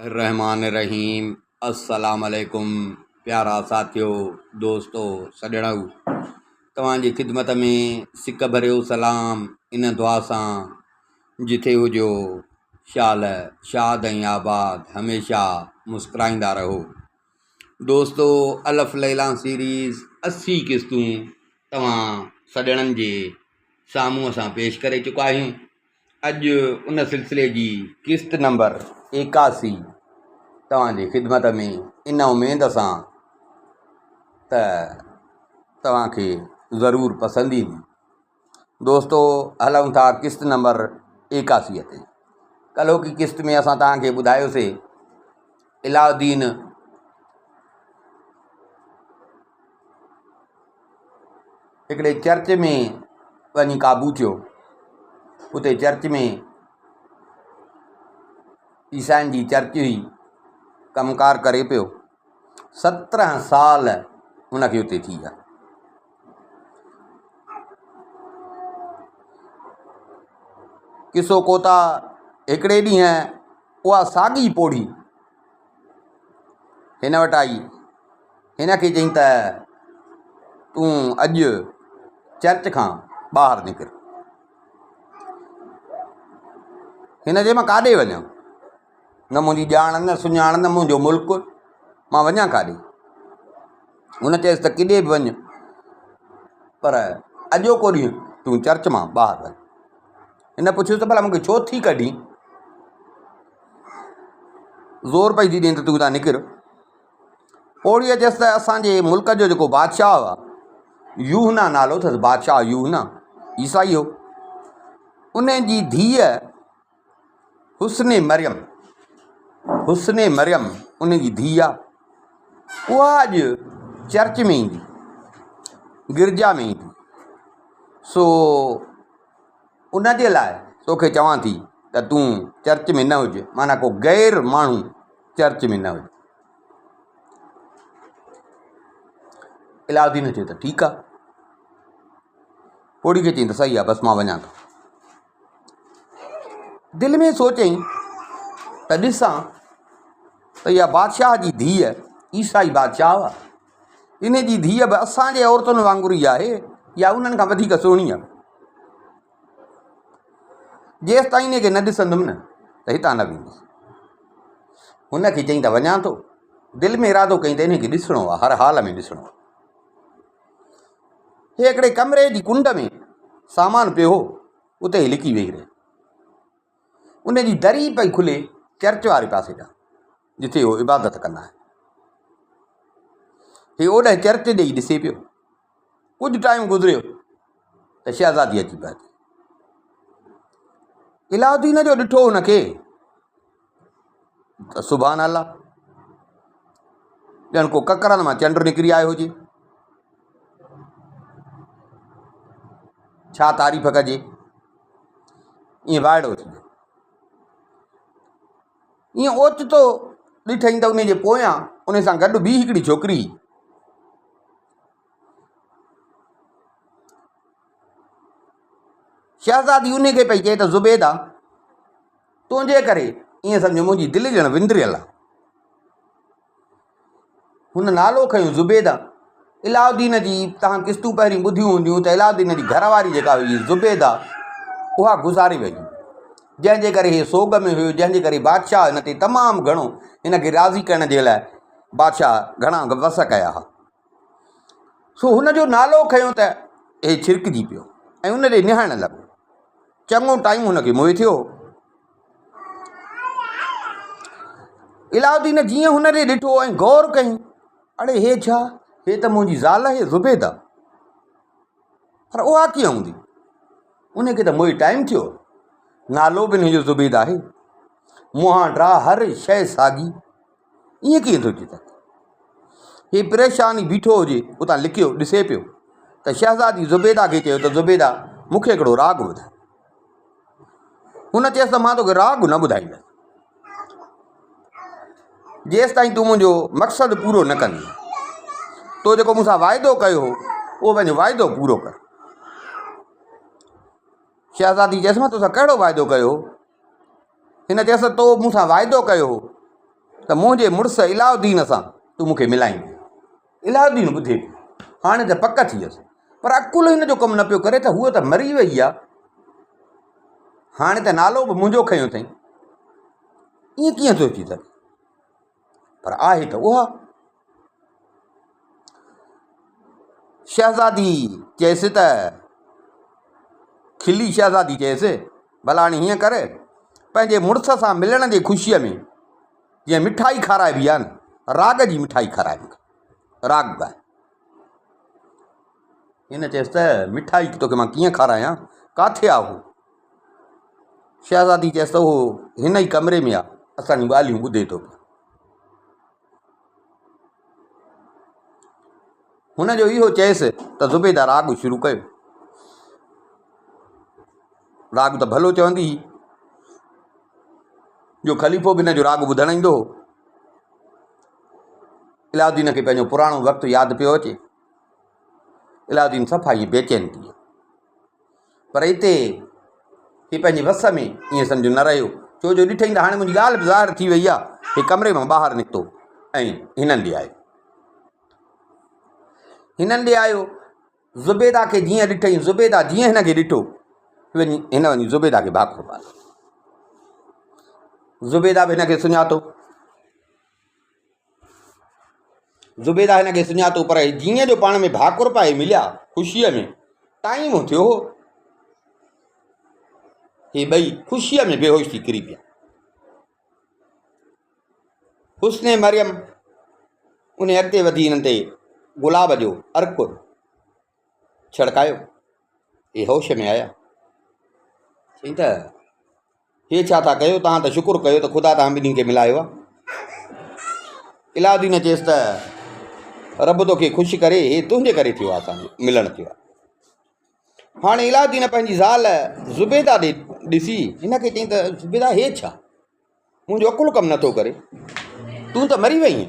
बिस्मिल्लाहिर्रहमानिर्रहीम। अस्सलाम वालेकुम प्यारा साथियो, दोस्तों, सॼणो तव्हांजी ख़िदमत में सिक भरियो सलाम इन दुआ सां जिथे हुजो शाल शाद ऐं आबाद हमेशह मुस्कुराईंदा रहो। दोस्तों, अलफ़ लैला सीरीज़ 80 क़िस्तूं तव्हां सॼणनि जे साम्हूं असां पेश करे चुका आहियूं। अॼु उन सिलसिले जी क़िस्त नंबर 81 तव्हांजी ख़िदमत में इन उमेद सां त तव्हांखे ज़रूरु पसंदि ईंदी। दोस्तों, हलूं था क़िस्त नंबर 81 ते। कल्ह की क़िस्त में असां तव्हांखे ॿुधायोसीं अलाउद्दीन हिकिड़े चर्च में वञी क़ाबू थियो। उते चर्च में ईसाइन जी चर्च हुई, कमकार करे पियो। 17 साल हुनखे उते थी विया। किसो कोता हिकिड़े ॾींहुं उहा साॻी पोड़ी हिन वटि आई। हिन खे चई त तूं अॼु चर्च खां ॿाहिरि निकिर। हिन जे मां काॾे वञां, न मुंहिंजी ॼाण न सुञाण न मुंहिंजो मुल्क, मां वञा काॾे। हुन चयसि त किॾे बि वञ, पर अॼोको ॾींहुं तूं चर्च मां ॿाहिरि वञ। हिन पुछियोसि त भला मूंखे छो थी कढी, ज़ोर पई थी ॾियनि त तूं था निकिर। पोड़ीअ चयसि त असांजे मुल्क जो जेको बादशाह हुआ, यूहना नालो अथसि, बादशाह यूहना, ईसाई हो। उन जी धीअ हुस्ने मरियम उन जी धीअ आहे। उहा अॼु चर्च में ईंदी, गिरजा में ईंदी। सो उन जे लाइ तोखे चवां थी त तूं चर्च में न हुजे, माना को गैर माण्हू चर्च में न हुजे। अलाउद्दीन चयो त ठीकु आहे। पोड़ी खे चई त सही आहे, बसि मां वञा थो। दिलि में सोचई त ॾिसां त इहा बादशाह जी धीअ, ईसाई बादशाह हुआ, इन जी धीअ बि असांजे औरतुनि वांगुरु ई आहे या उन्हनि खां वधीक सुहिणी आहे। जेसि ताईं इनखे न ॾिसंदुमि न त हितां न वेंदुसि। हुनखे चई त वञा थो। दिलि में इरादो कई त इनखे ॾिसणो आहे, हर हाल में ॾिसणो आहे। हे हिकिड़े कमरे जी कुंड में सामान पियो हो, उते लिकी वेही रहे। उन जी दरी पई खुले चर्च वारे पासे ॾांहुं, जिथे उहो इबादत कंदा आहिनि। हे ओॾे चर्च ॾेई ॾिसे पियो। कुझु टाइम गुज़रियो त शहज़ादी अची पहुती। अलाउद्दीन जो ॾिठो हुनखे त सुभान अल्लाह, ॼण को ककरनि मां चंड निकिरी आयो हुजे। छा तारीफ़ कजे, ईअं वाइड़ो थी वियो। ईअं ओचितो ॾिठईं त उन जे पोयां उन सां गॾु ॿी हिकिड़ी छोकिरी। शहज़ादी उन खे पई चए त ज़ुबैदा, तुंहिंजे करे ईअं सम्झो मुंहिंजी दिलि ॼण विंदरियल आहे। हुन नालो खयो ज़ुबैदा। अलाउद्दीन जी तव्हां क़िस्तूं पहिरीं ॿुधियूं हूंदियूं त अलाउद्दीन जी घरवारी जेका हुई ज़ुबैदा, उहा गुज़ारे वई, जंहिंजे करे इहे सोग में हुयो, जंहिंजे करे बादशाह हिन ते तमामु घणो हिन खे राज़ी करण जे लाइ बादशाह घणा वस कया हुआ। सो हुन जो नालो खयो त हे छिरकिजी पियो ऐं उन ॾे निहारण लॻो। चङो टाइम हुनखे मोह थियो। अलाउद्दीन जीअं हुन ॾे ॾिठो ऐं गौर कयईं, अड़े हे छा, हे त मुंहिंजी ज़ाल आहे ज़ुबैदा, पर उहा कीअं हूंदी? उनखे त मोह टाइम थियो, नालो बि हिनजो ज़ुबैदा आहे, मुंहां ड्रा हर शइ साॻी, ईअं कीअं थो अचे? हे परेशानी बीठो हुजे, उतां लिखियो ॾिसे पियो त शहज़ादी ज़ुबैदा खे चयो त ज़ुबैदा, मूंखे हिकिड़ो राग ॿुधाए। हुन चयसि त मां तोखे राग न ॿुधाईंदुसि जेसि ताईं तूं मुंहिंजो मक़सदु पूरो न कंदी। तो जेको मूंसां वाइदो कयो हो, उहो पंहिंजो वाइदो पूरो कर। शहज़ादी चयसि मां तोसां कहिड़ो वाइदो कयो? हिन चयसि तो मूंसां वाइदो कयो हो त मुंहिंजे मुड़ुसु इलाउद्दीन सां तूं मूंखे मिलाईंदी। इलाउद्दीन ॿुधे हाणे त पक थी वियसि, पर अकुल हिन जो कमु न पियो करे त हूअ त मरी वई आहे, हाणे त नालो बि मुंहिंजो खयों अथई, ईअं कीअं सोची सघे? पर आहे त उहा। शहज़ादी चयसि त खिली शहज़ादी चयसि भला हाणे हीअं कर, पंहिंजे मुड़ुस सां मिलण जी ख़ुशीअ में जीअं मिठाई खाराइबी आहे न, राग जी मिठाई खाराए मूंखे, राग ॻाए। हिन चयसि त मिठाई तोखे मां कीअं खारायां, किथे आहे उहो? शहज़ादी चयसि त उहो हिन ई कमरे में आहे, असांजूं ॻाल्हियूं ॿुधे थो पियो। हुनजो इहो चयसि त ज़ुबैदा राग शुरू कयो। राग त भलो चवंदी हुई, जो ख़लीफ़ो बि हिन जो राग ॿुधणु ईंदो हो। इलाउद्दीन खे पंहिंजो पुराणो वक़्तु यादि पियो अचे। इलाउद्दीन सफ़ा ईअं बेचैन थी वियो, पर हिते ही पंहिंजे वस में ईअं सम्झो न रहियो, छो जो ॾिठई त हाणे मुंहिंजी ॻाल्हि बि ज़ाहिर थी वई आहे। हे कमरे मां ॿाहिरि निकितो ऐं हिननि ॾे आयो। हिननि ॾे आयो, ज़ुबैदा खे जीअं ॾिठई, ज़ुबैदा जीअं हिन खे ॾिठो, हिन वञी ज़ुबैदा खे भाकुर पायो। ज़ुबैदा बि हिन खे सुञातो, ज़ुबैदा हिन खे सुञातो, पर जीअं जो पाण में भाकुर पाए मिलिया ख़ुशीअ में, टाइम थियो हो, हे ॿई ख़ुशीअ में बेहोश थी किरी पिया। हुस्ने मरियम उन अॻिते वधी हिननि ते गुलाब जो अर्क छिड़कायो। हे होश में आया, चई त हे छा था कयो, तव्हां त शुकुरु कयो त ख़ुदा तव्हां ॿिन्ही खे मिलायो आहे। इलाउद्दीन चयसि त रब तोखे ख़ुशि करे, हे तुंहिंजे करे थियो आहे, असांजो मिलणु थियो आहे। हाणे इलाउद्दीन पंहिंजी ज़ाल ज़ुबैदा ॾे ॾिसी हिन खे चई त ज़ुबैदा हे छा, मुंहिंजो अकुलु कमु नथो करे, तूं त मरी वई आहीं,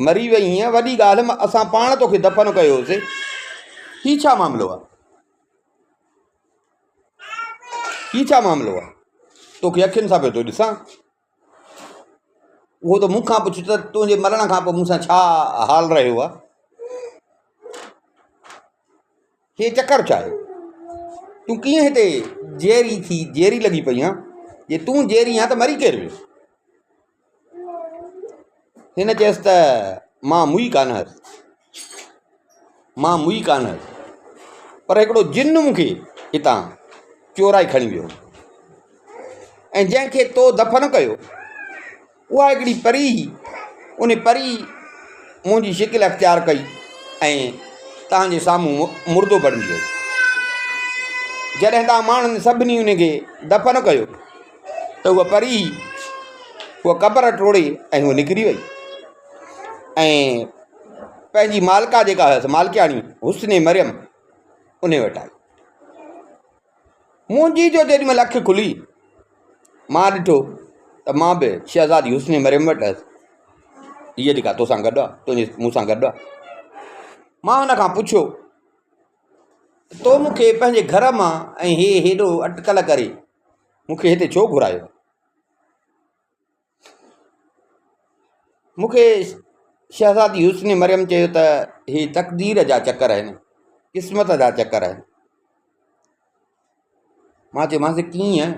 मरी वई आहीं, वॾी ॻाल्हि असां पाण तोखे दफ़न कयोसीं, ही छा मामिलो आहे, ही छा मामिलो आहे? तोखे अखियुनि सां पियो थो ॾिसां, उहो त मूंखां पुछ त तुंहिंजे मरण खां पोइ मूंसां छा हाल रहियो आहे, हे चकर छा आहे? तूं कीअं हिते जेरी लॻी पई आहीं? जे तूं जेरी आहीं त मरी केरु वियो? हिन चयसि त मां मुई कान हुअसि, पर हिकिड़ो जिन मूंखे हितां चोराए खणी वियो, ऐं जंहिंखे तो दफ़न कयो उहा हिकिड़ी परी हुई। उन परी मुंहिंजी शिकिल अख़्तियार कई ऐं तव्हांजे साम्हूं मुर्दो बणिजी वियो। जॾहिं तव्हां माण्हुनि सभिनी उनखे दफ़न कयो त उहा परी उहा क़बर टोड़े ऐं उहा निकिरी वई ऐं पंहिंजी मालिका जेका हुअसि, मालिकियाणी हुस्ने मरियम, उन वटि आई। मुंहिंजी जो जेॾी महिल अखि खुली, मां ॾिठो त मां बि शहज़ादी हुस्ने मरियम वटि हुअसि, हीअ जेका तोसां गॾु आहे, तुंहिंजे मूंसां गॾु आहे। मां हुन खां पुछियो, तो मूंखे पंहिंजे घर मां ऐं हेॾो अटकल करे मूंखे हिते छो घुरायो? मूंखे शहज़ादी हुस्ने मरियम चयो त हे तक़दीर जा चकर आहिनि, क़िस्मत जा चकर आहिनि। मां चयोमांसि कीअं,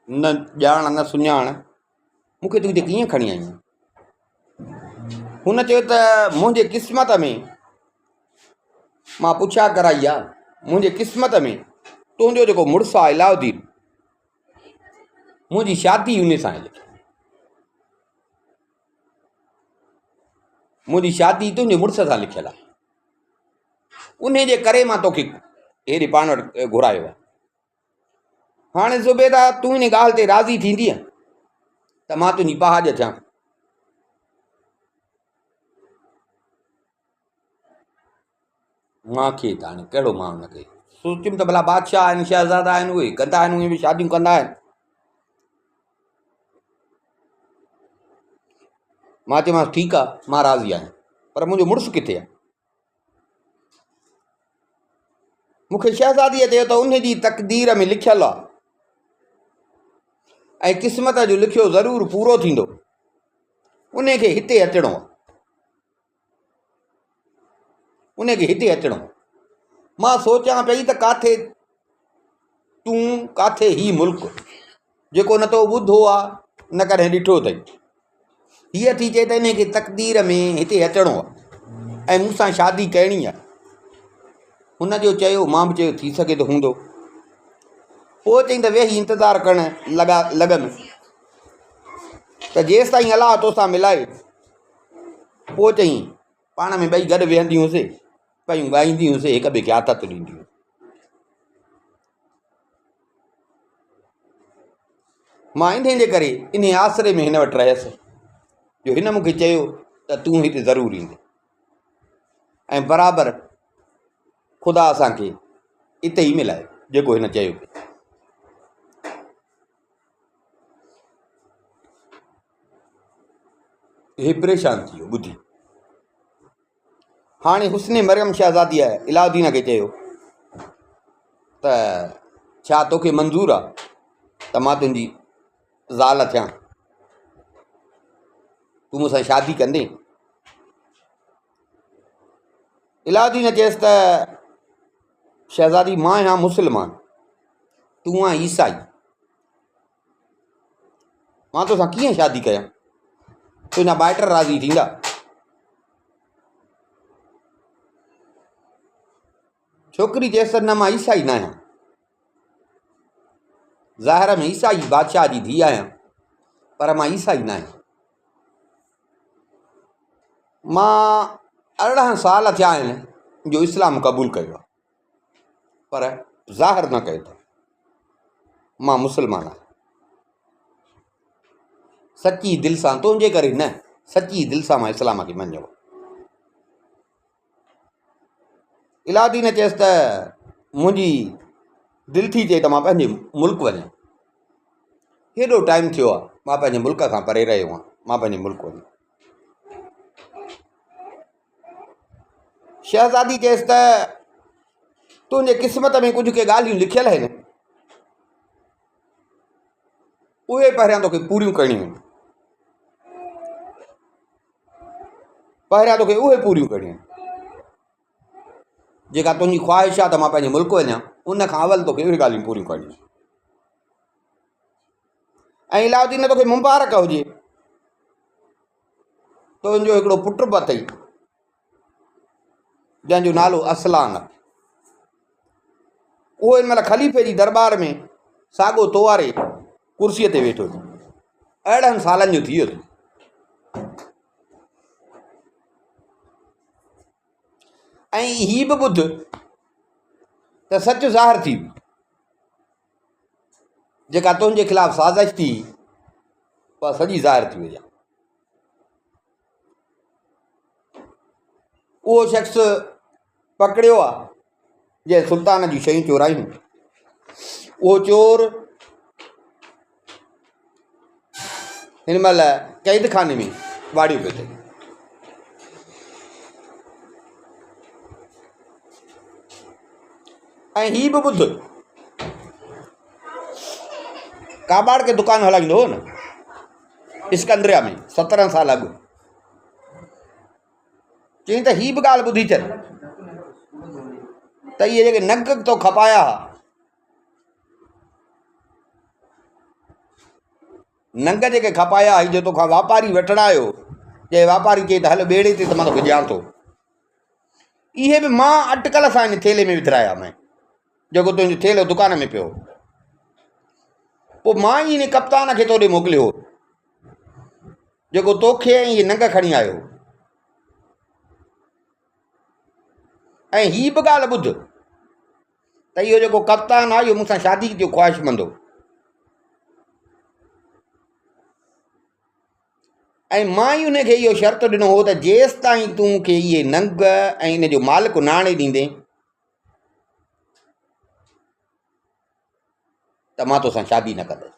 न ॼाण न सुञाण, मूंखे तूं हिते कीअं खणी आई? हुन चयो त मुंहिंजे क़िस्मत में, मां पुछा कराई आहे, मुंहिंजे क़िस्मत में तुंहिंजो जेको मुड़ुसु आहे इलाउद्दीन, मुंहिंजी शादी उन सां आहे, मुंहिंजी शादी तुंहिंजे मुड़ुस सां लिखियलु आहे, उन जे करे मां तोखे हेॾे पाण वटि घुरायो आहे। हाणे ज़ुबैदा तूं हिन ॻाल्हि ते राज़ी थींदीअ त मां तुंहिंजी पहाज थियां। मूंखे त हाणे कहिड़ो मां हुनखे सोचियुमि त भला बादशाह आहिनि, शहज़ादा आहिनि, उहे कंदा आहिनि, उहे बि शादियूं कंदा आहिनि। मां चयोमांसि ठीकु आहे, मां राज़ी आहियां, पर मुंहिंजो मुड़ुसु किथे आहे? मूंखे शहज़ादीअ चयो त उन जी तक़दीर में लिखियलु आहे ऐं क़िस्मत जो लिखियो ज़रूरु पूरो थींदो। उनखे हिते अचिणो आहे, उनखे हिते अचिणो आहे। मां सोचां पई त किथे तूं किथे ही मुल्क जेको न तो ॿुधो आहे न कॾहिं ॾिठो अथई, हीअ थी चए त इनखे तक़दीर में हिते अचिणो आहे ऐं मूंसां शादी करणी आहे। हुनजो चयो, मां बि चयो थी सघे त हूंदो। पोइ चई त वेही इंतज़ारु करणु लॻनि त जेसि ताईं अलाह तोसां मिलाए। पोइ चई पाण में ॿई गॾु वेहंदी हुयूंसीं, पयूं ॻाईंदी हुयूंसीं, हिक ॿिए खे आदत ॾींदी हुयूं। मां इन जे करे इन आसिरे में हिन वटि रहियसि जो हिन मूंखे चयो त तूं हिते ज़रूरु ईंदे ऐं बराबरि ख़ुदा असांखे हिते ई मिलाए जेको हिन चयो। हे परेशान थी वियो ॿुधी। हाणे हुस्ने मरियम शहज़ादीअ इलाउद्दीन खे चयो त छा तोखे मंज़ूरु आहे त मां तुंहिंजी ज़ाल थियां, तूं मूंसां शादी कंदे? इलाउद्दीन चयसि त शहज़ादी मां आहियां मुस्लमान, तूं आहीं ईसाई, मां तोसां कीअं शादी कयां? तुंहिंजा भाइट राज़ी थींदा? छोकिरी चयसि न मां ईसाई न आहियां, ज़ाहिर में ईसाई बादशाह जी धीउ आहियां, पर मां ईसाई न आहियां। मां 18 साल थिया आहिनि जो इस्लाम क़बूल कयो आहे, पर ज़ाहिर न कयो अथव मां मुस्लमान आहियां। सची दिलि सां, तुंहिंजे करे न, सची दिलि सां मां इस्लाम खे मञियो। इलाउद्दीन चयसि त मुंहिंजी दिलि थी चए त मां पंहिंजे मुल्क वञां, हेॾो टाइम थियो आहे मां पंहिंजे मुल्क खां परे रहियो आहियां, मां पंहिंजे मुल्क वञां। शहज़ादी चयसि त तुंहिंजे क़िस्मत में कुझु के ॻाल्हियूं लिखियल आहिनि, उहे पहिरियां तोखे पूरियूं करणियूं आहिनि, पहिरियां तोखे उहे पूरियूं करणियूं आहिनि। जेका तुंहिंजी ख़्वाहिश आहे त मां पंहिंजे मुल्क वञां, उन खां अवल तोखे उहे ॻाल्हियूं पूरियूं करणियूं। ऐं इलाउद्दीन तोखे मुबारक हुजे, तुंहिंजो हिकिड़ो पुटु बि अथई जंहिंजो नालो असलान आहे। उहो हिन महिल ख़लीफ़े जी दरबार में साॻो तोवारे कुर्सीअ ते वेठो थी, 18 सालनि जो थी वियो थी। ऐं ही बि ॿुध त सच ज़ाहिर थी, जेका तुंहिंजे ख़िलाफ़ु साज़िश थी उहा सॼी ज़ाहिर थी वई आहे। उहो शख़्स पकड़ियो आहे जंहिं सुल्तान जी शयूं चोरायूं, उहो चोर हिन महिल क़ैद खाने में वाड़ियो पियो अथई। ऐं ही बि ॿुध, काबाड़ के दुकान हलाईंदो हो न इस्कंदरिया में 17 साल अॻु। चई त ही बि ॻाल्हि ॿुधी अचनि त इहे जेके नंग तो खपाया हुआ, नंग जेके खपाया हुई जो तोखां वापारी वठणु आयो, जे वापारी चई त हल ॿेड़े ते त मां तोखे ॾियां थो, इहे बि मां अटकल सां हिन थेले में विथिराया मैं, जेको तुंहिंजो थेलो दुकान में पियो। पोइ मां ई हिन कप्तान खे तोॾे मोकिलियो जेको तोखे इहे नंग खणी आयो। ऐं ही बि ॻाल्हि ॿुध त इहो जेको कप्तान आहे इहो मूंसां शादी जो ख़्वाहिशमंद हो, ऐं मां ई उनखे इहो शर्त ॾिनो हो त जेसि ताईं तूं खे इहे नंग ऐं इन जो मालिक न आणे ॾींदे त मां तोसां शादी न कंदुसि।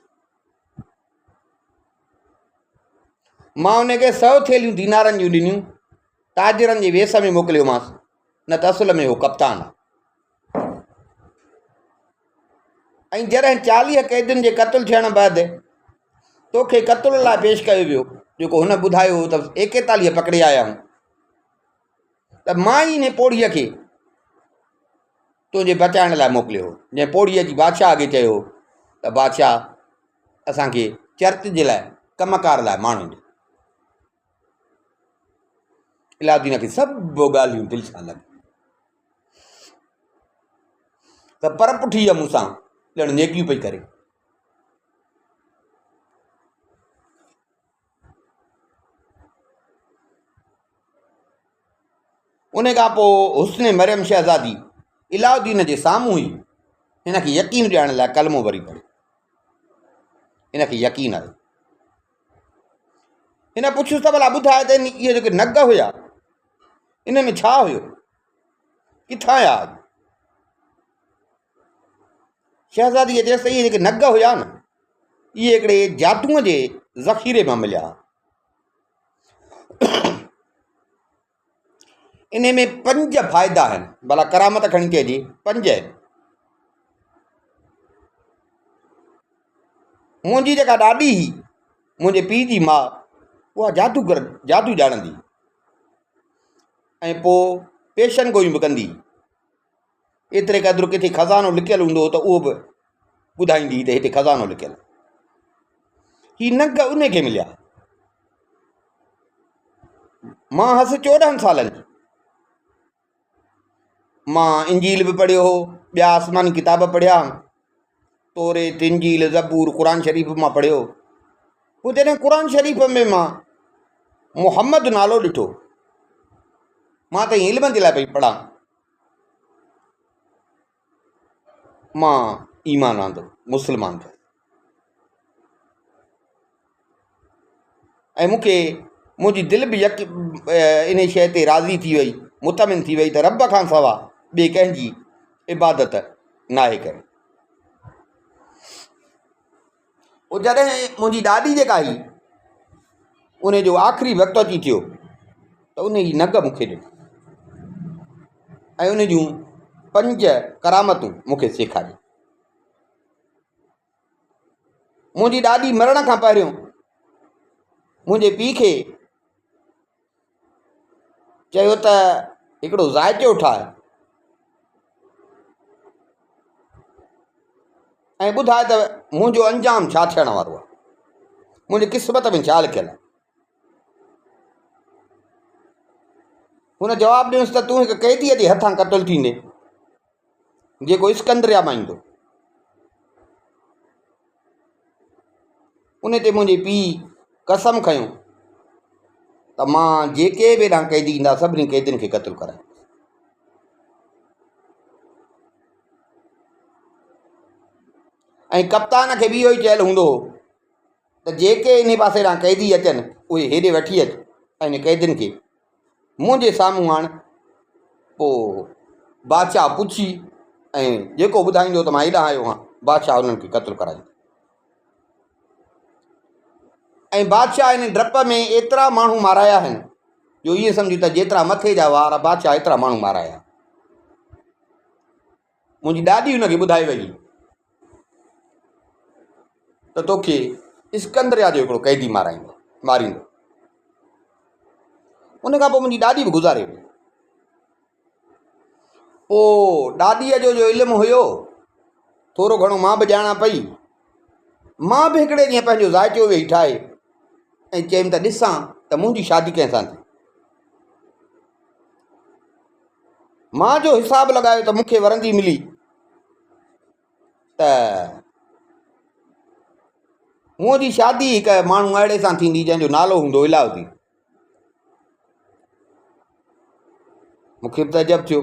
मां उनखे 100 थेलियूं दीनारनि जूं ॾिनियूं, ताजरनि जे वेस में मोकिलियोमांसि, न त असुल में हो कप्तान आहे। ऐं जॾहिं 40 क़ैदियुनि जे क़त्ल थियण बैदि तोखे क़त्ल लाइ पेश कयो वियो जेको हुन ॿुधायो त 41 पकिड़े आया आहियूं, त मां ई हिन पोड़ीअ खे तुंहिंजे बचाइण लाइ मोकिलियो हो। जंहिं पोड़ीअ जी बादशाह अॻे चयो त बादशाह असांखे चर्च जे लाइ कमकार लाइ माण्हू ॾे। इलाउद्दीन खे सभु ॻाल्हियूं दिलि सां लॻियूं त पर पुठीअ मूंसां ॼण नेकियूं पई करे। उन खां पोइ हुस्न मरियम शहज़ादी इलाउद्दीन जे साम्हूं ई हिन खे यकीन ॾियण लाइ कलमो वरी पढ़ियो। हिन खे यकीन आयो। हिन पुछियुसि त भला ॿुधाए त इहे जेके नग हुया इन में छा हुयो, किथां आया? शहज़ादीअ चयसि त इहे जेके नग हुया न, इहे हिकिड़े जादूअ जे ज़ख़ीरे मां मिलिया। इन में 5 फ़ाइदा आहिनि, भला करामत खणी चइजे 5 आहिनि। मुंहिंजी जेका ॾाॾी हुई, मुंहिंजे पीउ जी माउ, उहा जादू ॼाणंदी ऐं पोइ पेशन गोई बि कंदी। एतिरे क़दुरु किथे खज़ानो लिकियलु हूंदो त उहो बि ॿुधाईंदी त हिते खज़ानो लिकियलु। ही नग उन खे मिलिया। मां हुअसि 14 सालनि जी। मां इंजील बि पढ़ियो हो, ॿिया आसमानी किताब पढ़िया, तौरेत, इंजील, ज़बूर, क़ुर शरीफ़ मां पढ़ियो। पोइ जॾहिं क़ुर शरीफ़ में मां मुहम्मद नालो ॾिठो, मां त इल्म जे लाइ पई पढ़ां, मां ईमान आंदो, मुस्लमान थियो। ऐं मूंखे मुंहिंजी दिलि बि इन शइ ते राज़ी थी वई, मुतमिन थी वई त रब खां सवा ॿिए कंहिंजी इबादत नाहे करे। पोइ जॾहिं मुंहिंजी ॾाॾी जेका हुई, उन जो आख़िरी वक़्तु अची थियो त उन जी नग मूंखे ॾिनी ऐं उन जूं 5 करामतूं मूंखे सेखारियूं। मुंहिंजी ॾाॾी मरण खां पहिरियों मुंहिंजे पीउ खे चयो त हिकिड़ो ज़ाइचो ठाहे ऐं ॿुधाए त मुंहिंजो अंजाम छा थियण वारो आहे, मुंहिंजी क़िस्मत में छा लिखियलु आहे। हुन जवाबु ॾिनसि त तूं हिकु क़ैदीअ जे हथां क़तलु थींदे, जेको सिकंदरिया मां ईंदो। उन ते मुंहिंजे पीउ कसम खयूं त मां जेके बि हेॾां क़ैदी ईंदा सभिनी क़ैदियुनि खे क़तलु कराए। ऐं कप्तान खे बि इहो ई चयलु हूंदो हो त जेके इन पासे ॾांहुं क़ैदी अचनि उहे हेॾे वठी अचु ऐं इन क़ैदियुनि खे मुंहिंजे साम्हूं आण। पोइ बादशाह पुछी ऐं जेको ॿुधाईंदो त मां हेॾां आयो आहियां, बादशाह उन्हनि खे क़तलु कराईंदो। ऐं बादशाह इन डप में एतिरा माण्हू माराया आहिनि जो ईअं सम्झो त जेतिरा मथे जा वार बादशाह एतिरा माण्हू माराया। मुंहिंजी ॾाॾी हुनखे ॿुधाए वई त तोखे सिकंदरिया जो हिकिड़ो क़ैदी मारींदो। उन खां पोइ मुंहिंजी ॾाॾी बि गुज़ारे वई। पोइ ॾाॾीअ जो इल्मु हुयो थोरो घणो मां बि ॼाणा पई। मां बि हिकिड़े ॾींहुं पंहिंजो ज़ाइचो वेही ठाहे ऐं चयमि त ॾिसां त मुंहिंजी शादी कंहिंसां थी। मां जो हिसाबु लॻायो त मूंखे वरंदी मिली त मुंहिंजी शादी हिकु माण्हू अहिड़े सां थींदी जंहिंजो नालो हूंदो इलाउद्दीन। मूंखे बि तजब थियो।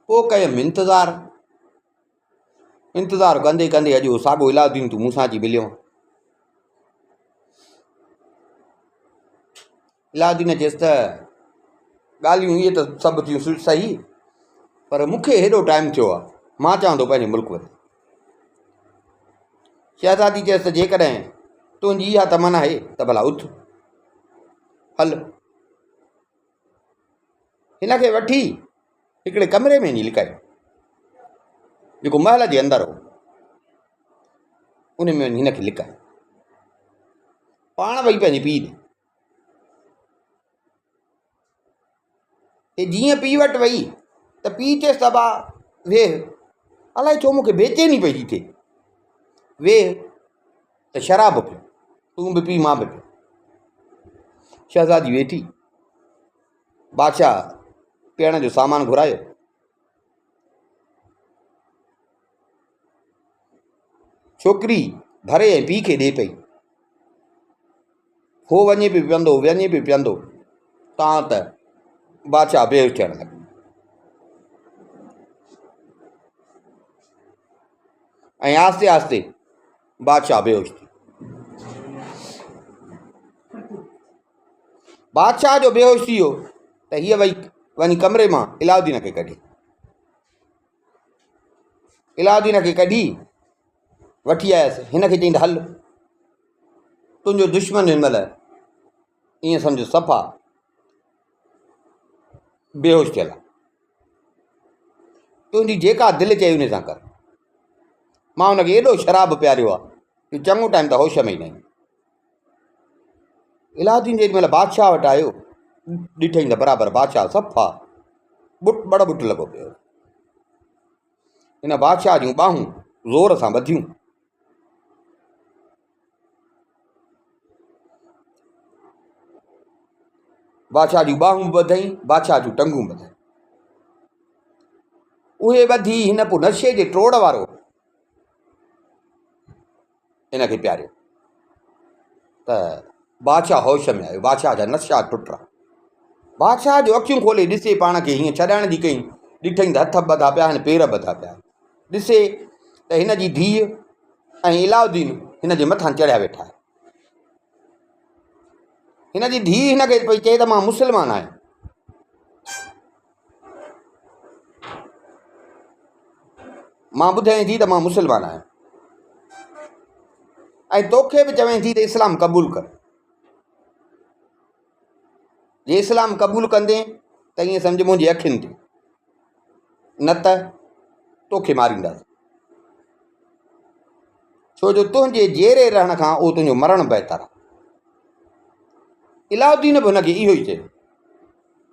पोइ कयुमि इंतज़ारु कंदे कंदे अॼु साॻियो इलाउद्दीन तूं मूंसां अची मिलियो। इलाउद्दीन चयसि त ॻाल्हियूं इहे त सभु थियूं सही, पर मूंखे हेॾो टाइम थियो आहे, मां चाहियां थो पंहिंजे मुल्क वञा। शहज़ादी चयसि त जेकॾहिं तुंहिंजी इहा तमन्ना आहे त भला उथ हल। हिन खे वठी हिकिड़े कमरे में वञी लिकायो जेको महल जे अंदरि हो, उन में वञी हिन खे लिकायो। पाण वई पंहिंजे पीउ ॾे जीअं पीउ वटि वई त पीउ चयसि त बा वेह, अलाए छो मूंखे बेचैनी पई थी थिए, वेह त शराब पियो, तूं बि पी मां बि पियो। शहज़ादी वेठी, बादशाह पीअण जो सामान घुरायो, छोकिरी भरे ऐं पीउ खे ॾिए पई, हो वञे पियो पीअंदो, वञे पियो पीअंदो, तां त बादशाह बेहोश थियण लॻो। ऐं आस्ते आस्ते बादशाह बेहोश थी। बादशाह जो बेहोश थी वियो त हीअ वई वञी कमरे मां इलाउद्दीन खे कढी, इलाउद्दीन खे कढी वठी आयसि। हिन खे चई त हल, तुंहिंजो दुश्मन हिन महिल ईअं सम्झो सफ़ा बेहोश थियल आहे, तुंहिंजी जेका दिलि चई उन सां कर। मां हुनखे एॾो शराब पियारियो आहे कि चङो टाइम त होश में ई न ईंदो। इलाउद्दीन जेॾी महिल बादशाह वटि आयो, ॾिठई त बराबरि बादशाह सफ़ा बड़ बुट लॻो पियो। हिन बादशाह जूं ॿाहूं ज़ोर सां ॿधियूं, बादशाह जूं ॿाहूं ॿधई, बादशाह जूं टंगूं ॿधई। उहे ॿधी हिन पोइ नशे जे ट्रोड़ वारो हिनखे पियारियो त बादशाह होश में आयो, बादशाह जा नशा टुटा। बादशाह जो अखियूं खोले ॾिसे पाण खे हीअं छॾाइण जी कई, ॾिठई त हथ ॿधा पिया आहिनि, पेर ॿधा पिया आहिनि। ॾिसे त हिन जी धीउ ऐं इलाउद्दीन हिन जे मथां चढ़िया वेठा आहिनि। हिन जी धीउ हिनखे पई चए त मां मुस्लमान आहियां, मां ॿुधाई थी त मां मुस्लमान आहियां, ऐं तोखे बि चवें थी त इस्लाम क़बूल कर। जे इस्लाम क़बूल कंदे त ईअं सम्झ मुंहिंजी अखियुनि ते, न त तोखे मारींदासीं, छो जो तुंहिंजे जेरे रहण खां उहो तुंहिंजो मरण बहितर आहे। इलाउद्दीन बि हुनखे इहो ई चयो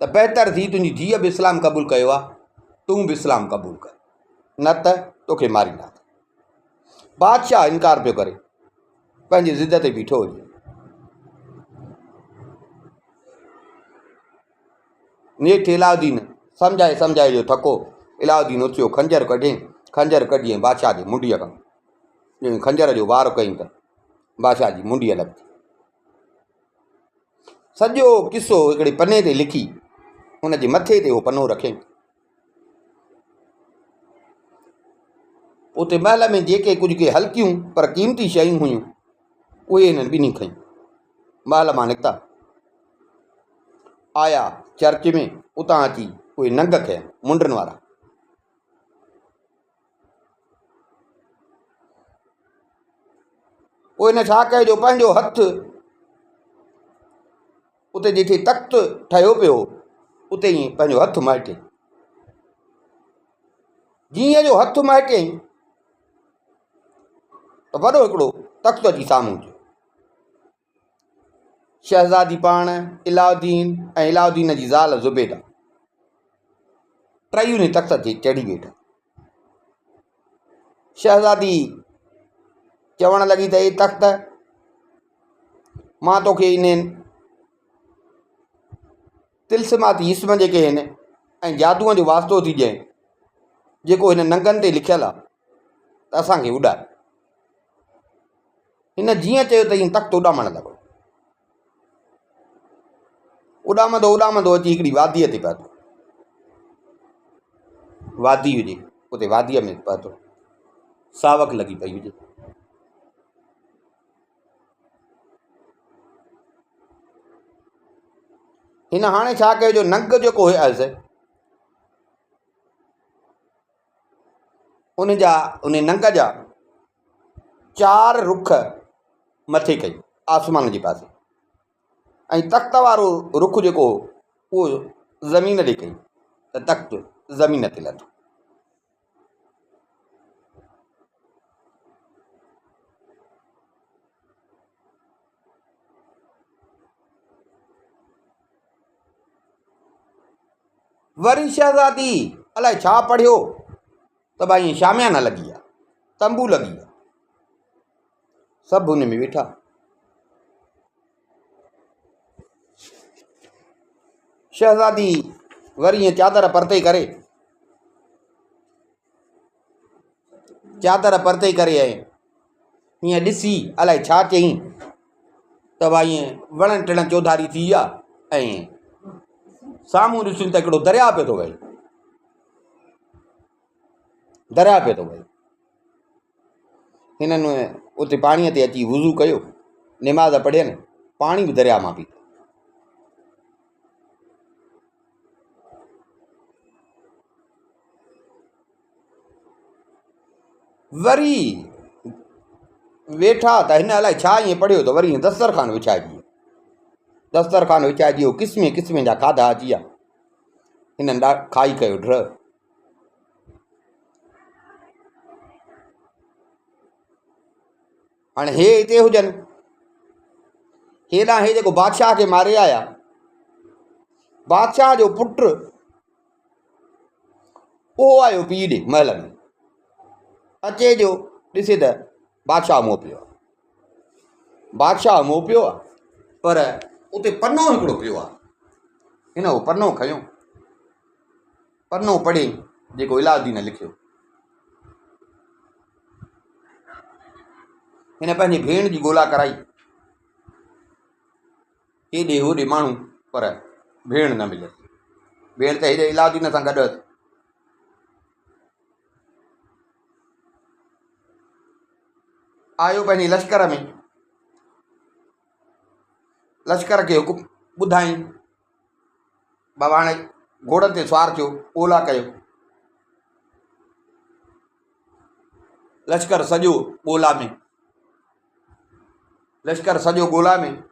त बहितर थी तुंहिंजी धीअ बि इस्लाम क़बूल कयो आहे, तूं बि इस्लाम क़बूल कर, न त तोखे मारींदासीं। बादशाह इनकार पियो करे, पंहिंजी ज़िद ते बीठो हुजे। नेठि इलाउद्दीन सम्झाए सम्झाए जो थको, इलाउद्दीन उथियो, खंजर कढियईं, खंजर कढी ऐं बादशाह जी मुंडीअ खां ॼण खंजर जो वार कयईं त बादशाह जी मुंडीअ लॻी। सॼो किसो हिकिड़े पने ते लिखी हुन जे मथे ते उहो पनो रखियईं। उते महल में जेके कुझु के हल्कियूं पर क़ीमती शयूं हुयूं उहे हिननि ॿिन्ही खयूं। महल मां निकिता, आया चर्च में, उतां अची उहे नंग खया मुंडनि वारा। पोइ हिन छा कयो जो पंहिंजो हथु उते जिथे तख़्त ठहियो पियो उते ई पंहिंजो हथु महिटियईं। जीअं जो हथु महिटियईं त वॾो हिकिड़ो तख़्त अची साम्हूं थियो। शहज़ादी पाण, इलाउद्दीन ऐं इलाउद्दीन जी ज़ाल ज़ुबैदा टई उन तख़्त ते चढ़ी वेठा। शहज़ादी चवण लॻी त हे तख़्त मां तोखे इन तिल्स्माती इस्म जेके आहिनि ऐं जादूअ जो वास्तो थी ॾियईं, जेको हिन नंगनि ते लिखियलु आहे त असांखे उॾाए। हिन जीअं चयो त ईअं तख़्त उॾामण लॻो। उॾामंदो उॾामंदो अची हिकिड़ी वादीअ ते पहुतो। वादी हुजे, उते वादीअ में पहुतो, सावक लॻी पई हुजे। हिन हाणे छा कयो जो नंग जेको हुयसि उन नंग जा 4 रुख मथे कई आसमान जे पासे, ऐं तख़्त वारो रुख जेको उहो ज़मीन ते कई त तख़्त ज़मीन ते लथो। वरी शहज़ादी अलाए छा पढ़ियो त भाई शामिया न लगी आहे, तंबू लगी आहे, सभु हुन में वेठा। शहज़ादी वरी ईअं चादर परते करे ऐं हीअं ॾिसी अलाए छा चयईं त भाई ईअं वणनि टिणनि चौधारी थी विया ऐं साम्हूं ॾिसूं त हिकिड़ो दरिया पियो थो वहे, हिननि उते पाणीअ ते अची वुज़ू कयो, निमाज़ पढ़ियनि, पाणी बि दरिया मां पीतो। वरी वेठा त हिन अलाए छा ईअं पढ़ियो त वरी दस्तरखान विछाइजी वियो, क़िस्मे क़िस्मे जा खाधा अची विया, हिननि खाई कयो ड्र। हाणे हे हिते हुजनि, हेॾां हे जेको बादशाह खे मारे आया, बादशाह जो पुटु उहो आयो पीउ ॾे महल में, अचे जो ॾिसे त बादशाह मूं पियो आहे, पर उते पनो हिकिड़ो पियो आहे। हिन उहो पनो खयो, पनो पढ़े जेको इलाउद्दीन लिखियो। हिन पंहिंजी भेण जी ॻोल्हा कराई, हेॾे होॾे माण्हू, पर भेण न मिले। भेण त हेॾे इलाउद्दीन सां गॾु हुअसि। आयो पंहिंजे लश्कर खे हुकुम ॿुधाई, बाबा हाणे घोड़नि ते सुवार थियो, ॻोल्हा कयो। लश्कर सॼो ॻोल्हा में,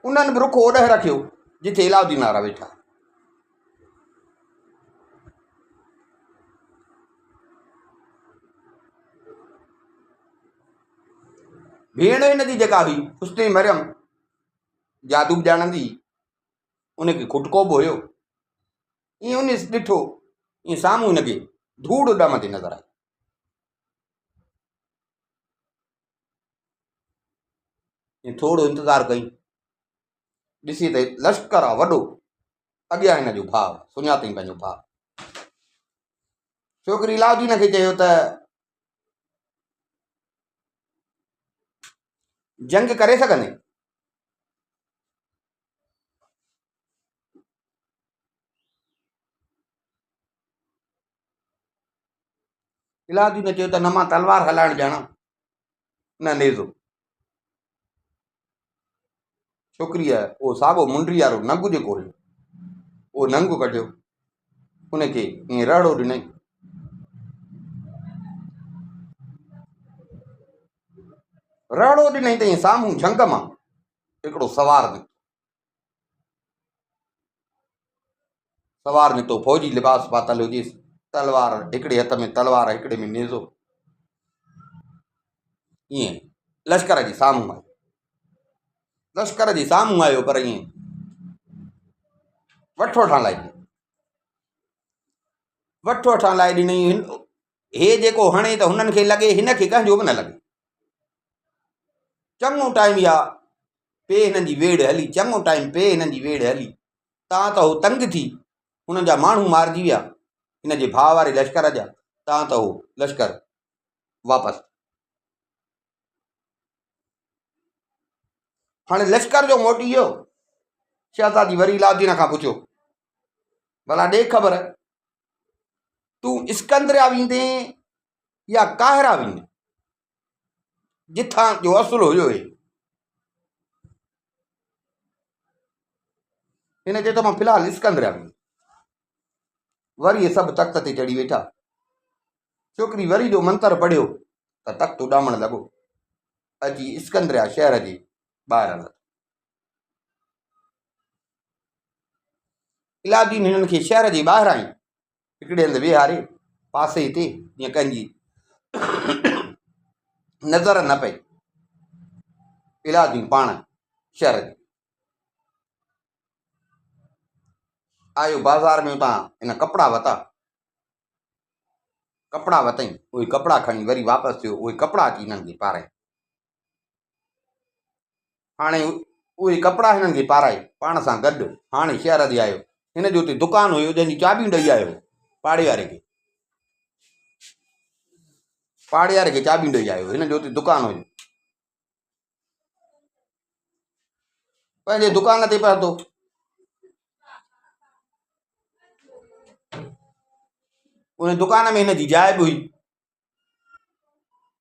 उन्हनि बि रुख ओॾह रखियो जिथे इलाउद्दीन वारा वेठा। भेण हिन जी जेका हुई हुस्ने मरियम, जादू बि ॼाणंदी, उनखे खुटको बि हुयो। ईअं उन ॾिठो, ईअं साम्हूं हिनखे धूड़ उॾामंदी नज़र आई। ईअं थोरो इंतज़ारु कई, ॾिसी त लश्कर आहे वॾो, अॻियां हिन जो भाउ, सुञातईं पंहिंजो भाउ। छोकिरी इलाउद्दीन खे चयो त जंग करे सघंदे? इलाउद्दीन चयो त न मां तलवार हलाइणु ॼाणा, न नेज़ो। छोकिरीअ उहो साॻो मुंडी वारो नंगु जेको हुयो, उहो नंगु कढियो, उनखे ईअं रड़ो ॾिनई। त साम्हूं झंग मां हिकिड़ो सवार निकितो, फौजी लिबास पातल हुजेसि, तलवार हिकिड़े हथ में तलवार, हिकिड़े में नेज़ो, ईअं लश्कर जे साम्हूं आयो, पर ईअं वठो वठण लाइ ॾिनई। हे जेको हणे त हुननि खे लॻे हिनखे कंहिंजो बि न लॻे। चङो टाइम इहा पे हिननि जी वेड़ हली, तां त हो तंग थी, हुननि जा माण्हू मारिजी विया, हिन जे भाउ वारे लश्कर जा, तां त हो लश्कर वापसि। हाणे लश्कर जो मोटी वियो। शहज़ादी वरी इलाउद्दीन खां पुछियो, भला ॾे ख़बर, तूं इस्कंदरिया वेंदे या काहिरा वेंदे, जिथां जो असुल हुयो? हिन चयो त मां फ़िलहाल इस्कंदरिया वेंदुमि। वरी इहे सभु तख़्त ते चढ़ी वेठा। छोकिरी वरी जो मंत्र पढ़ियो त तख़्त उॾामण लॻो, अची इस्कंदरिया शहर जे ॿाहिरि हलंदो। इलाउद्दीन हिननि खे शहर जे ॿाहिरां ई हिकिड़े हंधि वेहारे, पासे ते, जीअं कंहिंजी नज़र न पए। इलाउद्दीन पाण शहर आयो बाज़ार में उतां इन कपिड़ा वरिता, कपिड़ा वरितई, उहे कपिड़ा खणी वरी वापसि थियो, उहे कपिड़ा अची हिननि खे पाराए। हाणे उहे कपिड़ा हिननि खे पाराए पाण सां गॾु हाणे शहर ते आयो। हिन जो हुते दुकानु हुयो जंहिंजी चाबियूं ॾेई आयो पाड़े वारे खे, पाड़े वारे खे चाबियूं ॾेई आयो। हिन जो हुते दुकानु हुयो, पंहिंजे दुकान ते पहुतो। उन दुकान में हिनजी जाइ बि हुई,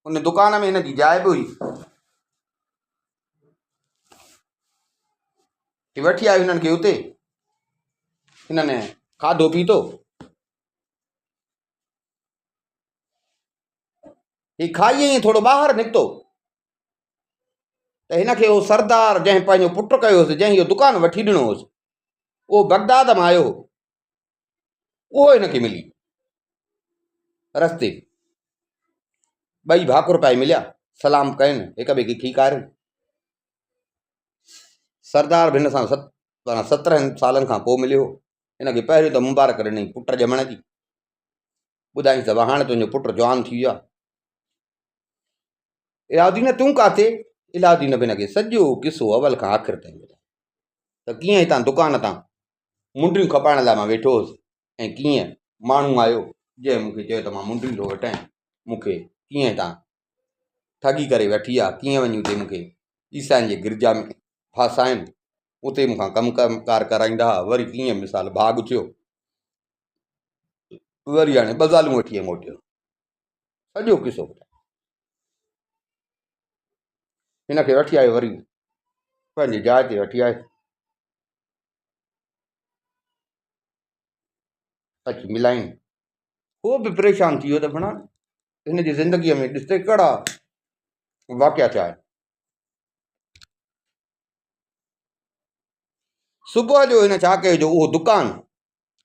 उन दुकान में हिनजी जाइ बि हुई। वठी आयो हिननि खे हुते, हिननि खाधो पीतो। ही खाई ईअं थोरो ॿाहिरि निकितो त हिनखे उहो सरदार जंहिं पंहिंजो पुटु कयोसि, जंहिं इहो दुकानु वठी ॾिनो हुउसि, उहो बगदाद मां आयो हो, उहो हिनखे मिली रस्ते। ॿई भाकुर पाए मिलिया, सलाम कयनि, हिक ॿिए खे खीकारनि। सरदार बि हिन सां 17 सालनि खां पोइ मिलियो। हिनखे पहिरियों त मुबारक ॾिनई पुट ॼमण जी, ॿुधाईं त हाणे तुंहिंजो पुटु जवान थी वियो आहे। इलाउद्दीन तूं काथे? इलाउद्दीन बि हिनखे सॼो किसो अवल खां आख़िर ताईं ॿुधायो त कीअं हितां दुकान तां मुंडियूं खपाइण लाइ मां वेठो हुउसि, ऐं कीअं माण्हू आयो जंहिं मूंखे चयो त मां मुंडियूं थो वठां, मूंखे कीअं हितां ठगी करे वठी आहे, कीअं वञी उते मूंखे ईसाइनि जे गिरजा में फासाइनि, उते मूंखां कमकार कराईंदा हुआ, वरी कीअं मिसाल भाग थियो, वरी हाणे ॿ वठी मोटियो। सॼो किसो ॿुधायो। हिनखे वठी आयो, वरी पंहिंजी जाइ ते वठी आयो, अची मिलाइनि। उहो बि परेशान थी वियो त भणा हिन जी ज़िंदगीअ में ॾिसते कहिड़ा वाक़िया थिया आहिनि। सुबुह जो हिन छा कयो, जो उहो दुकानु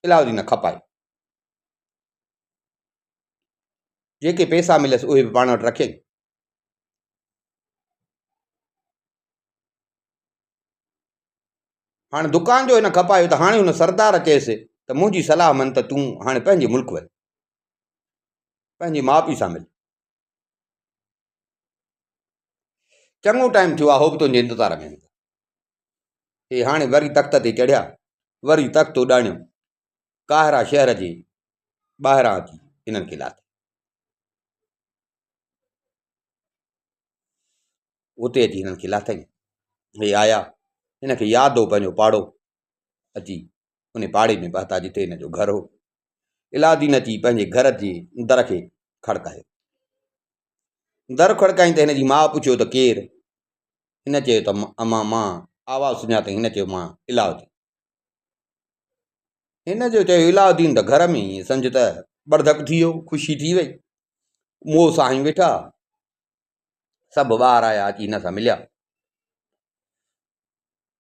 इलाउद्दीन खपाए, जेके पैसा मिलियसि उहे बि पाण वटि रखे। हाणे दुकान जो हिन खपायो त हाणे हुन सरदार चयसि त मुंहिंजी सलाह मन त तूं हाणे पंहिंजे मुल्क वञ, पंहिंजे माउ पीउ सां मिल। चङो टाइम थियो आहे, हो बि तुंहिंजे इंतज़ार में। हे हाणे वरी तख़्त ते चढ़िया, वरी तख़्त उॾाणियो, काहिरा शहर जे ॿाहिरां अची हिननि खे लाथई। उते अची हिननि खे लाथई। हे आया, हिनखे यादि हो पंहिंजो पाड़ो, अची उन पाड़े में पहुता जिते हिन जो घर हो। इलाउद्दीन अची पंहिंजे घर जे दर खे खड़कायो। दर खड़काई त हिन जी माउ पुछियो त केरु? हिन चयो त अमा मां आवाज़ु सुञातई। हिन चयो मां इलाउद्दीन। हिन जो चयो इलाउद्दीन त घर में ईअं सम्झ त बड़धक थी वियो, ख़ुशी थी वई, मोह सां ई वेठा। सभु ॿार आया, अची हिन सां मिलिया।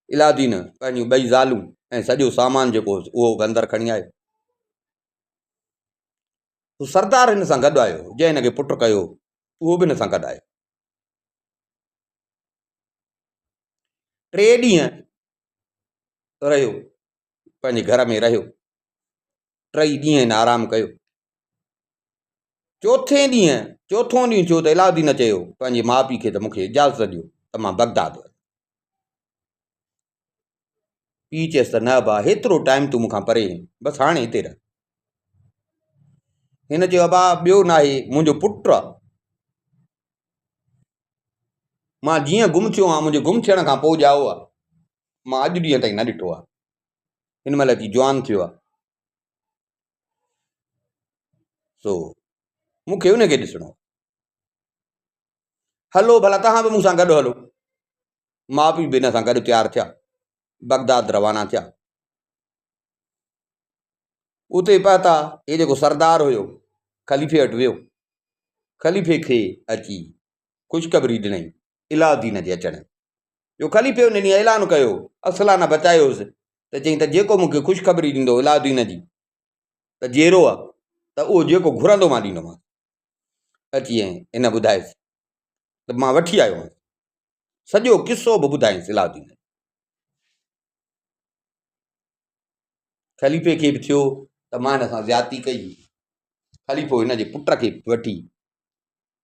इलाउद्दीन पंहिंजूं ॿई ज़ालूं ऐं सॼो सामान जेको हुओसि उहो अंदरि खणी आयो। सरदार हिन सां गॾु आयो, जंहिं हिनखे पुटु कयो उहो बि हिन सां गॾु आयो। 3 ॾींहं रहियो, पंहिंजे घर में रहियो। 3 ॾींहं हिन आराम कयो। चोथों ॾींहुं थियो त इलाउद्दीन चयो पंहिंजे माउ पीउ खे त मूंखे इजाज़त ॾियो त मां बगदाद वञा। पीउ चयसि त न भाउ, हेतिरो टाइम तूं मूंखां परे, बसि हाणे हिते रह। हिन चयो अबा ॿियो न आहे, मुंहिंजो पुटु आहे, मां जीअं गुम थियो आहियां, मुंहिंजे गुम थियण खां पोइ ॼाओ आहे, मां अॼु ॾींहं ताईं न ॾिठो आहे। हिन महिल अची जवान थियो आहे, सो मूंखे उनखे ॾिसणो। हलो भला तव्हां बि मूंसां गॾु हलो। माउ पीउ बि हिन सां गॾु तयारु थिया, बगदाद रवाना थिया। उते पहुता, हे जेको सरदार हुयो ख़लीफ़े वटि वियो। ख़लीफ़े खे अची ख़ुशख़बरी ॾिनई इलाउद्दीन जे अचण जो। ख़लीफ़े उन ॾींहुं ऐलान कयो, असलाना बचायोसि, त चई त जेको मूंखे ख़ुशख़बरी ॾींदो इलाउद्दीन जी त जहिड़ो आहे त उहो जेको घुरंदो मां ॾींदोमांसि। अची ऐं हिन ॿुधायसि त मां वठी आयो आहियां। सॼो किसो बि ॿुधायसि इलाउद्दीन। ख़लीफ़े खे बि थियो त मां हिन सां ज़्यादती कई। ख़लीफ़ो हिन जे पुट खे वठी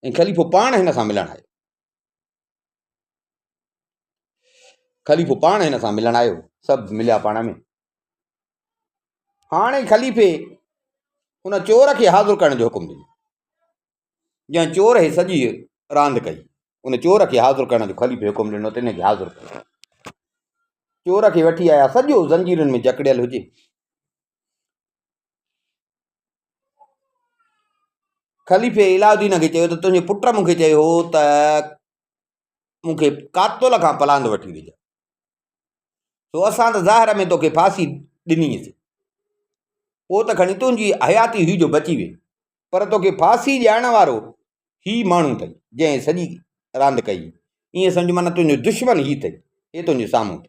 ऐं ख़लीफ़ो पाण हिन सां मिलणु आयो। ख़लीफ़ो पाण हिन सां मिलणु आयो, सभु मिलिया पाण में। हाणे ख़लीफ़े हुन चोर खे हाज़ुरु करण जो हुकुम ॾिनो। जंहिं चोर हे सॼी रांदि कई, उन चोर खे हाज़ुरु करण जो ख़लीफ़े हुकुम ॾिनो त हिन खे हाज़ुरु कयो। चोर खे वठी आया, सॼो ज़ंजीरुनि में जकड़ियल हुजे। ख़लीफ़े इलाउद्दीन खे चयो त तुंहिंजे पुट मूंखे चयो हो त मूंखे कातुल खां पलांद वठी ॾिजां, सो असां त ज़ाहिर में तोखे फांसी ॾिनीसीं, पोइ त खणी तुंहिंजी हयाती ही जो बची वई, पर तोखे फांसी ॾियण वारो ही माण्हू अथई जंहिं सॼी रांदि कई। ईअं सम्झ माना तुंहिंजो दुश्मन ही अथई, हे तुंहिंजे साम्हूं अथई।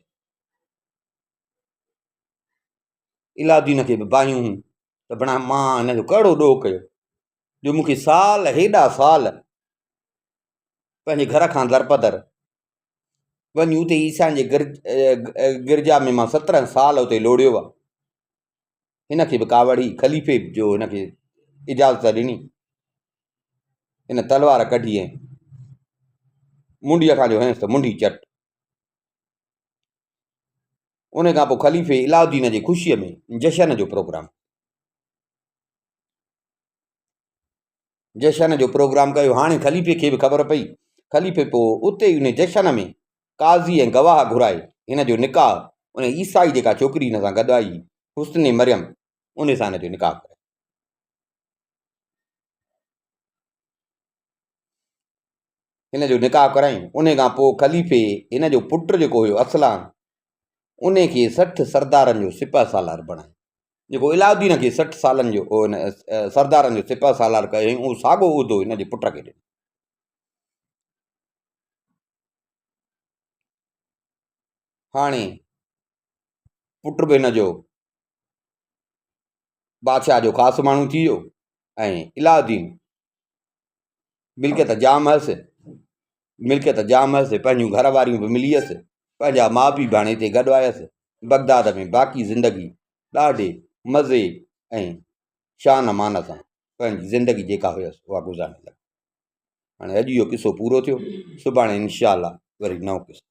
इलाउद्दीन खे बि बाहियूं त बणा मां हिन जो कहिड़ो ॾोह कयो जो मूंखे साल हेॾा साल पंहिंजे घर खां दरपदर वञी उते ईसाइनि जे गिरजा में मां 17 साल उते लोड़ियो आहे। हिन खे बि कावड़ी ख़लीफ़े जो हिन खे इजाज़त ॾिनी। हिन तलवार कढी ऐं मुंडीअ खां जो हंयसि त मुंडी चट। उन खां पोइ ख़लीफ़े इलाउद्दीन जी ख़ुशीअ में जशन जो प्रोग्राम कयो। हाणे ख़लीफ़े खे बि ख़बर पई। ख़लीफ़े पोइ उते ई उन जशन में काज़ी ऐं गवाह घुराए हिन जो निकाह उन ईसाई जेका छोकिरी हिन सां गॾु आई हुस्न मरियम, उन सां हिन जो निकाह करायो। हिन जो निकाह कराई। उन खां पोइ ख़लीफ़े हिन जो पुटु जेको हुयो असलान, उन खे 60 सरदारनि जो सिपह सालार बणायो। जेको इलाउद्दीन खे 60 सालनि जो सरदारनि जो सिपह सालार कयो, उहो साॻियो उहिदो हिन जे पुट खे ॾिनो। हाणे पुट बि हिन जो बादशाह जो ख़ासि माण्हू थी वियो ऐं इलाउद्दीन मिल्कियत जाम हुअसि, पंहिंजूं घर वारियूं बि मिली वियसि, पंहिंजा माउ पीउ बि हाणे हिते गॾु आयसि। बगदाद में बाक़ी ज़िंदगी ॾाढे मज़े ऐं शान मान सां पंहिंजी ज़िंदगी जेका हुयसि उहा गुज़ारणी लॻी। हाणे अॼु इहो किसो पूरो थियो। सुभाणे इंशाअल्लाह वरी नओं किसो।